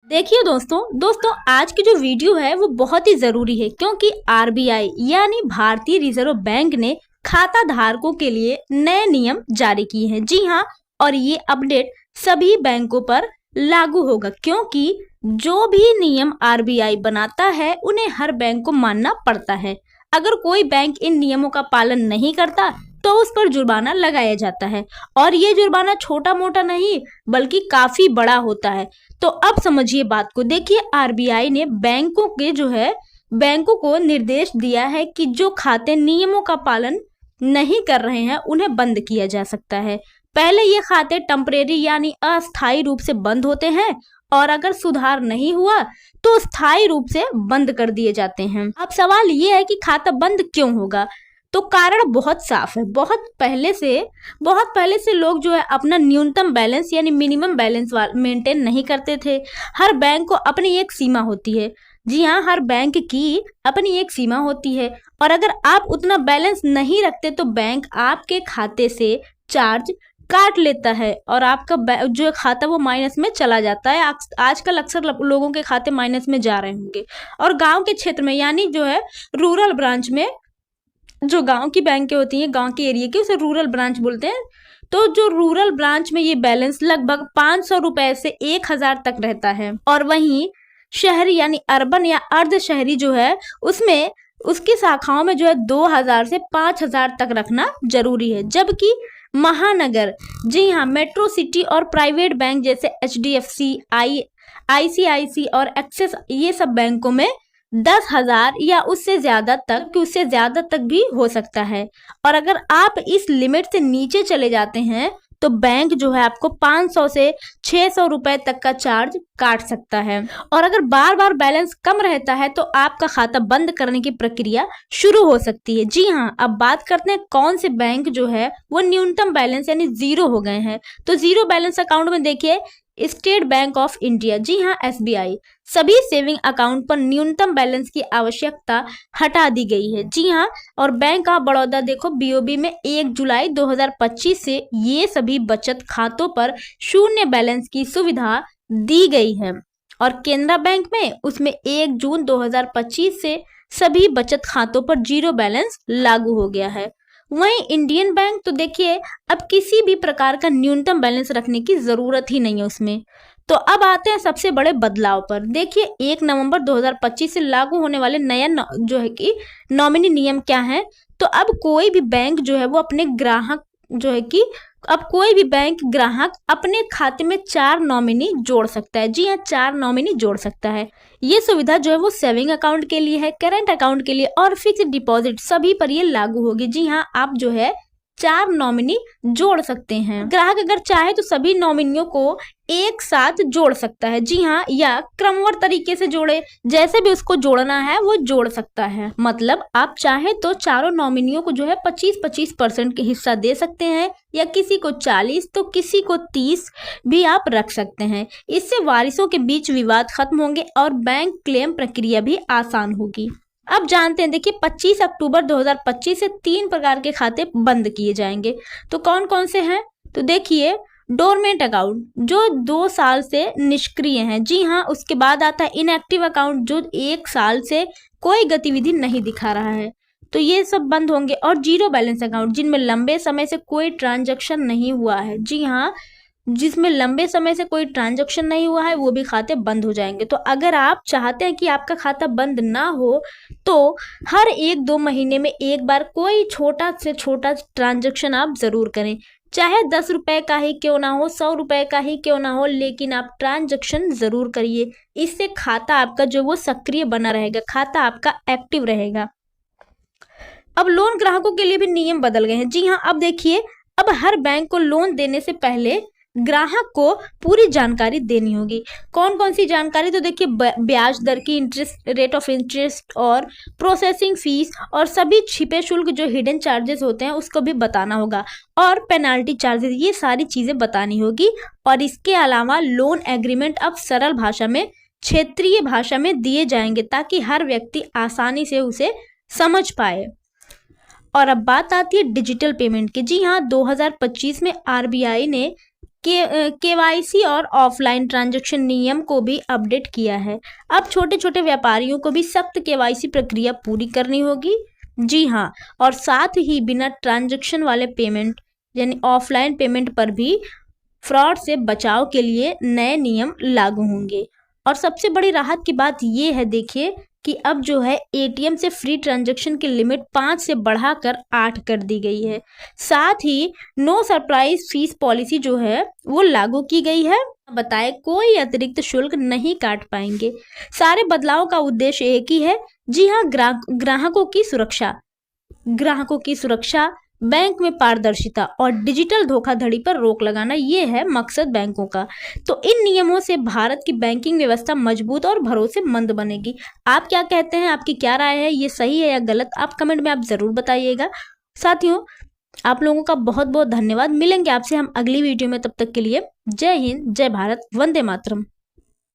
देखिए दोस्तों आज की जो वीडियो है वो बहुत ही जरूरी है क्योंकि आरबीआई यानी भारतीय रिजर्व बैंक ने खाता धारकों के लिए नए नियम जारी किए हैं। जी हाँ, और ये अपडेट सभी बैंकों पर लागू होगा क्योंकि जो भी नियम आरबीआई बनाता है उन्हें हर बैंक को मानना पड़ता है। अगर कोई बैंक इन नियमों का पालन नहीं करता तो उस पर जुर्माना लगाया जाता है और ये जुर्माना छोटा मोटा नहीं बल्कि काफी बड़ा होता है। तो अब समझिए बात को। देखिए, आरबीआई ने बैंकों को निर्देश दिया है कि जो खाते नियमों का पालन नहीं कर रहे हैं उन्हें बंद किया जा सकता है। पहले ये खाते टेम्परेरी यानी अस्थायी रूप से बंद होते हैं और अगर सुधार नहीं हुआ तो स्थायी रूप से बंद कर दिए जाते हैं। अब सवाल ये है कि खाता बंद क्यों होगा? तो कारण बहुत साफ है। बहुत पहले से लोग जो है अपना न्यूनतम बैलेंस यानी मिनिमम बैलेंस मेंटेन नहीं करते थे। हर बैंक को अपनी एक सीमा होती है। जी हाँ, हर बैंक की अपनी एक सीमा होती है और अगर आप उतना बैलेंस नहीं रखते तो बैंक आपके खाते से चार्ज काट लेता है और आपका जो खाता वो माइनस में चला जाता है। आजकल अक्सर लोगों के खाते माइनस में जा रहे होंगे। और गांव के क्षेत्र में यानी जो है रूरल ब्रांच में, जो गांव की बैंकें होती हैं, गांव के एरिया की, उसे रूरल ब्रांच बोलते हैं। तो जो रूरल ब्रांच में ये बैलेंस लगभग 500 रुपए से 1000 तक रहता है और वहीं शहरी यानी अर्बन या अर्ध शहरी जो है उसमें उसकी शाखाओं में जो है 2000 से 5000 तक रखना जरूरी है। जबकि महानगर, जी हाँ, मेट्रो सिटी और प्राइवेट बैंक जैसे एचडीएफसी, आईसीआईसी और एक्सिस, ये सब बैंकों में 10,000 या उससे ज्यादा तक भी हो सकता है। और अगर आप इस लिमिट से नीचे चले जाते हैं तो बैंक जो है आपको 500 से 600 रुपए तक का चार्ज काट सकता है। और अगर बार बार बैलेंस कम रहता है तो आपका खाता बंद करने की प्रक्रिया शुरू हो सकती है। जी हाँ, अब बात करते हैं कौन से बैंक जो है वो न्यूनतम बैलेंस यानी जीरो हो गए हैं। तो जीरो बैलेंस अकाउंट में देखिए स्टेट बैंक ऑफ इंडिया, जी हाँ, एसबीआई, सभी सेविंग अकाउंट पर न्यूनतम बैलेंस की आवश्यकता हटा दी गई है। जी हाँ, और बैंक ऑफ बड़ौदा देखो बीओबी में 1 जुलाई 2025 से ये सभी बचत खातों पर शून्य बैलेंस की सुविधा दी गई है। और केनरा बैंक में उसमें 1 जून 2025 से सभी बचत खातों पर जीरो बैलेंस लागू हो गया है। वहीं इंडियन बैंक तो देखिए अब किसी भी प्रकार का न्यूनतम बैलेंस रखने की जरूरत ही नहीं है उसमें। तो अब आते हैं सबसे बड़े बदलाव पर। देखिए 1 नवंबर 2025 से लागू होने वाले नया जो है कि नॉमिनी नियम क्या है। तो अब कोई भी बैंक जो है वो अपने ग्राहक जो है कि अब कोई भी बैंक ग्राहक अपने खाते में 4 नॉमिनी जोड़ सकता है। जी हाँ, 4 नॉमिनी जोड़ सकता है। ये सुविधा जो है वो सेविंग अकाउंट के लिए है, करंट अकाउंट के लिए और फिक्स्ड डिपॉजिट सभी पर ये लागू होगी। जी हाँ, आप जो है 4 नॉमिनी जोड़ सकते हैं। ग्राहक अगर चाहे तो सभी नॉमिनियों को एक साथ जोड़ सकता है। जी हाँ, या क्रमवार तरीके से जोड़े, जैसे भी उसको जोड़ना है वो जोड़ सकता है। मतलब आप चाहे तो चारों नॉमिनियों को जो है 25-25% के हिस्सा दे सकते हैं या किसी को 40 तो किसी को 30 भी आप रख सकते हैं। इससे वारिसों के बीच विवाद खत्म होंगे और बैंक क्लेम प्रक्रिया भी आसान होगी। अब जानते हैं, देखिए 25 अक्टूबर 2025 से 3 प्रकार के खाते बंद किए जाएंगे। तो कौन कौन से हैं? तो देखिए डोरमेंट अकाउंट जो 2 साल से निष्क्रिय हैं। जी हाँ, उसके बाद आता है इनएक्टिव अकाउंट जो 1 साल से कोई गतिविधि नहीं दिखा रहा है, तो ये सब बंद होंगे। और जीरो बैलेंस अकाउंट जिनमें लंबे समय से कोई ट्रांजैक्शन नहीं हुआ है। जी हाँ, जिसमें लंबे समय से कोई ट्रांजैक्शन नहीं हुआ है वो भी खाते बंद हो जाएंगे। तो अगर आप चाहते हैं कि आपका खाता बंद ना हो तो हर 1-2 महीने में एक बार कोई छोटा से छोटा ट्रांजैक्शन आप जरूर करें, चाहे 10 रुपए का ही क्यों ना हो, 100 रुपए का ही क्यों ना हो, लेकिन आप ट्रांजैक्शन जरूर करिए। इससे खाता आपका जो वो सक्रिय बना रहेगा, खाता आपका एक्टिव रहेगा। अब लोन ग्राहकों के लिए भी नियम बदल गए हैं। जी हाँ, अब देखिए अब हर बैंक को लोन देने से पहले ग्राहक को पूरी जानकारी देनी होगी। कौन कौन सी जानकारी? तो देखिए ब्याज दर की, इंटरेस्ट रेट ऑफ इंटरेस्ट और प्रोसेसिंग फीस और सभी छिपे शुल्क जो हिडन चार्जेस होते हैं उसको भी बताना होगा और पेनाल्टी चार्जेस, ये सारी चीजें बतानी होगी। और इसके अलावा लोन एग्रीमेंट अब सरल भाषा में, क्षेत्रीय भाषा में दिए जाएंगे ताकि हर व्यक्ति आसानी से उसे समझ पाए। और अब बात आती है डिजिटल पेमेंट की। जी हाँ, 2025 में आरबीआई ने केवाईसी और ऑफलाइन ट्रांजैक्शन नियम को भी अपडेट किया है। अब छोटे छोटे व्यापारियों को भी सख्त केवाईसी प्रक्रिया पूरी करनी होगी। जी हाँ, और साथ ही बिना ट्रांजैक्शन वाले पेमेंट यानी ऑफलाइन पेमेंट पर भी फ्रॉड से बचाव के लिए नए नियम लागू होंगे। और सबसे बड़ी राहत की बात ये है, देखिए कि अब जो है एटीएम से फ्री ट्रांजैक्शन की लिमिट 5 से बढ़ाकर 8 कर दी गई है। साथ ही नो सरप्राइज फीस पॉलिसी जो है वो लागू की गई है। बताए कोई अतिरिक्त शुल्क नहीं काट पाएंगे। सारे बदलाव का उद्देश्य एक ही है, जी हाँ, ग्राहकों की सुरक्षा, बैंक में पारदर्शिता और डिजिटल धोखाधड़ी पर रोक लगाना, ये है मकसद बैंकों का। तो इन नियमों से भारत की बैंकिंग व्यवस्था मजबूत और भरोसेमंद बनेगी। आप क्या कहते हैं? आपकी क्या राय है? ये सही है या गलत? आप कमेंट में आप जरूर बताइएगा। साथियों, आप लोगों का बहुत बहुत धन्यवाद। मिलेंगे आपसे हम अगली वीडियो में, तब तक के लिए जय हिंद, जय भारत, वंदे मातरम।